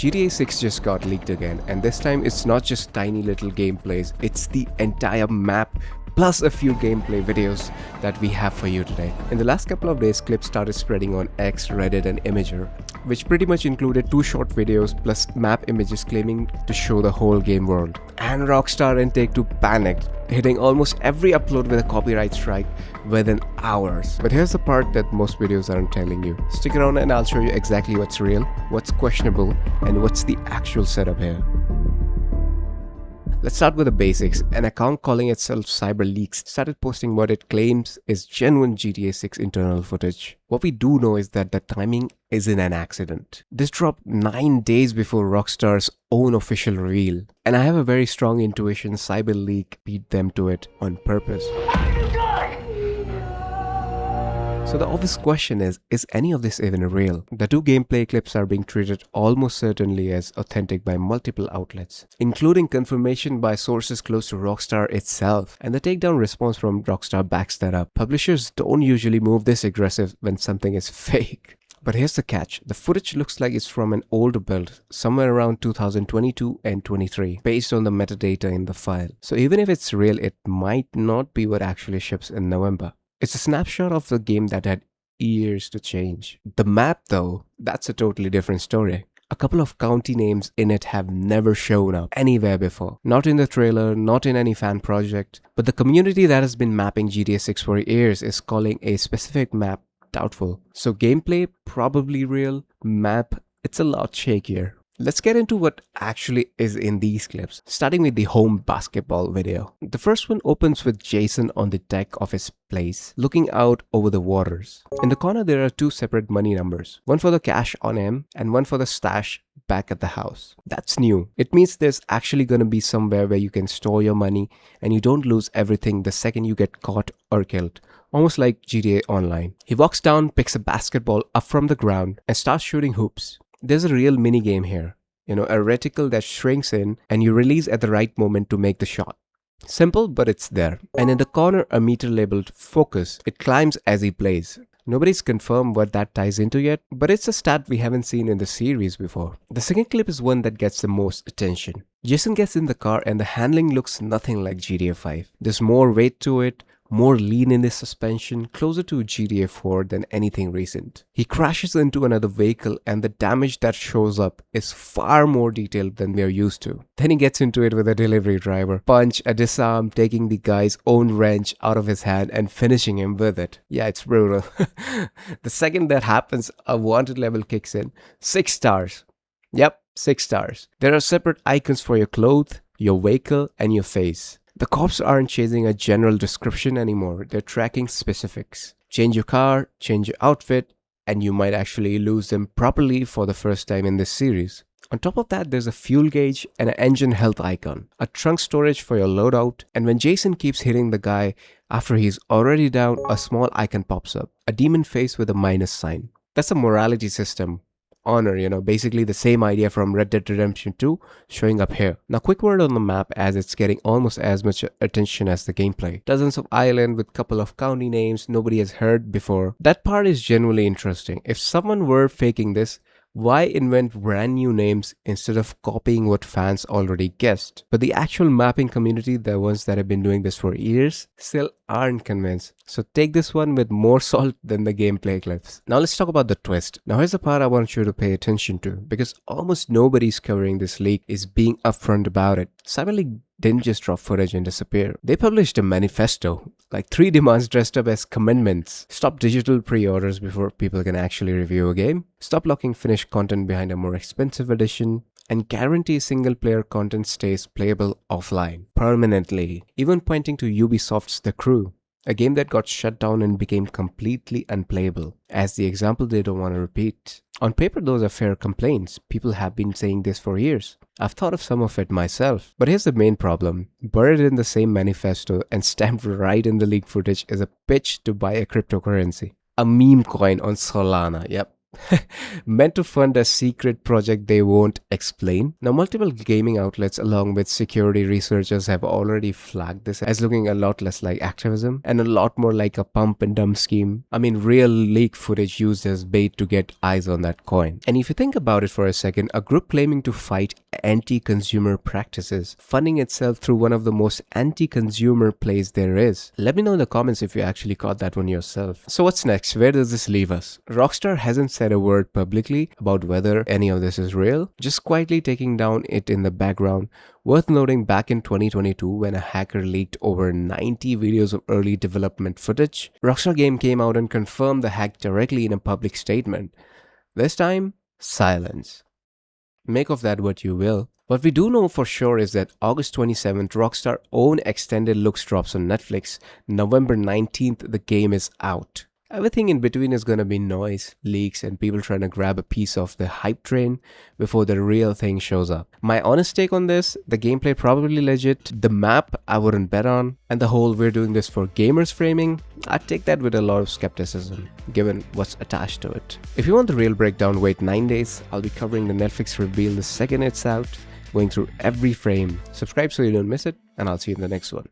GTA 6 just got leaked again, and this time it's not just tiny little gameplays, it's the entire map plus a few gameplay videos that we have for you today. In the last couple of days, clips started spreading on X, Reddit and Imager, which pretty much included 2 short videos plus map images claiming to show the whole game world. And Rockstar and Take-Two panicked, hitting almost every upload with a copyright strike within hours. But here's the part that most videos aren't telling you. Stick around and I'll show you exactly what's real, what's questionable, and what's the actual setup here. Let's start with the basics. An account calling itself CyberLeaks started posting what it claims is genuine GTA 6 internal footage. What we do know is that the timing isn't an accident. This dropped 9 days before Rockstar's own official reveal, and I have a very strong intuition CyberLeak beat them to it on purpose. So the obvious question is any of this even real? The 2 gameplay clips are being treated almost certainly as authentic by multiple outlets, including confirmation by sources close to Rockstar itself, and the takedown response from Rockstar backs that up. Publishers don't usually move this aggressive when something is fake. But here's the catch, the footage looks like it's from an older build, somewhere around 2022 and 23, based on the metadata in the file. So even if it's real, it might not be what actually ships in November. It's a snapshot of the game that had years to change. The map though, that's a totally different story. A couple of county names in it have never shown up anywhere before. Not in the trailer, not in any fan project, but the community that has been mapping GTA 6 for years is calling a specific map doubtful. So gameplay, probably real. Map, it's a lot shakier. Let's get into what actually is in these clips, starting with the home basketball video. The first one opens with Jason on the deck of his place, looking out over the waters. In the corner there are 2 separate money numbers, one for the cash on him and one for the stash back at the house. That's new. It means there's actually gonna be somewhere where you can store your money and you don't lose everything the second you get caught or killed. Almost like GTA Online. He walks down, picks a basketball up from the ground and starts shooting hoops. There's a real mini game here. A reticle that shrinks in and you release at the right moment to make the shot. Simple, but it's there. And in the corner, a meter labeled focus. It climbs as he plays. Nobody's confirmed what that ties into yet, but it's a stat we haven't seen in the series before. The second clip is one that gets the most attention. Jason gets in the car and the handling looks nothing like GTA 5. There's more weight to it, more lean in the suspension, closer to GTA 4 than anything recent. He crashes into another vehicle and the damage that shows up is far more detailed than we are used to. Then he gets into it with a delivery driver, punch, a disarm, taking the guy's own wrench out of his hand and finishing him with it. Yeah, it's brutal. The second that happens, a wanted level kicks in. 6 stars. Yep, 6 stars. There are separate icons for your clothes, your vehicle, and your face. The cops aren't chasing a general description anymore, they're tracking specifics. Change your car, change your outfit, and you might actually lose them properly for the first time in this series. On top of that, there's a fuel gauge and an engine health icon, a trunk storage for your loadout, and when Jason keeps hitting the guy after he's already down, a small icon pops up, a demon face with a minus sign. That's a morality system. Honor, basically the same idea from Red Dead Redemption 2 showing up here. Now quick word on the map as it's getting almost as much attention as the gameplay. Dozens of islands with couple of county names nobody has heard before. That part is genuinely interesting. If someone were faking this, why invent brand new names instead of copying what fans already guessed? But the actual mapping community, the ones that have been doing this for years, still aren't convinced. So take this one with more salt than the gameplay clips. Now let's talk about the twist. Now here's the part I want you to pay attention to, because almost nobody's covering this leak is being upfront about it. CyberLeak didn't just drop footage and disappear. They published a manifesto, like 3 demands dressed up as commandments. Stop digital pre-orders before people can actually review a game. Stop locking finished content behind a more expensive edition. And guarantee single-player content stays playable offline permanently. Even pointing to Ubisoft's The Crew, a game that got shut down and became completely unplayable, as the example they don't want to repeat. On paper, those are fair complaints. People have been saying this for years. I've thought of some of it myself. But here's the main problem. Buried in the same manifesto and stamped right in the leak footage is a pitch to buy a cryptocurrency. A meme coin on Solana. Yep. meant to fund a secret project they won't explain. Now, multiple gaming outlets, along with security researchers, have already flagged this as looking a lot less like activism and a lot more like a pump and dump scheme. I mean, real leak footage used as bait to get eyes on that coin. And if you think about it for a second, a group claiming to fight anti-consumer practices, funding itself through one of the most anti-consumer plays there is. Let me know in the comments if you actually caught that one yourself. So what's next? Where does this leave us? Rockstar hasn't said a word publicly about whether any of this is real, just quietly taking down it in the background. Worth noting, back in 2022, when a hacker leaked over 90 videos of early development footage, Rockstar Game came out and confirmed the hack directly in a public statement. This time, silence. Make of that what you will. What we do know for sure is that August 27th, Rockstar own extended looks drops on Netflix. November 19th, the game is out. Everything in between is gonna be noise, leaks, and people trying to grab a piece of the hype train before the real thing shows up. My honest take on this, the gameplay probably legit, the map I wouldn't bet on, and the whole we're doing this for gamers framing, I'd take that with a lot of skepticism, given what's attached to it. If you want the real breakdown, wait 9 days. I'll be covering the Netflix reveal the second it's out, going through every frame. Subscribe so you don't miss it, and I'll see you in the next one.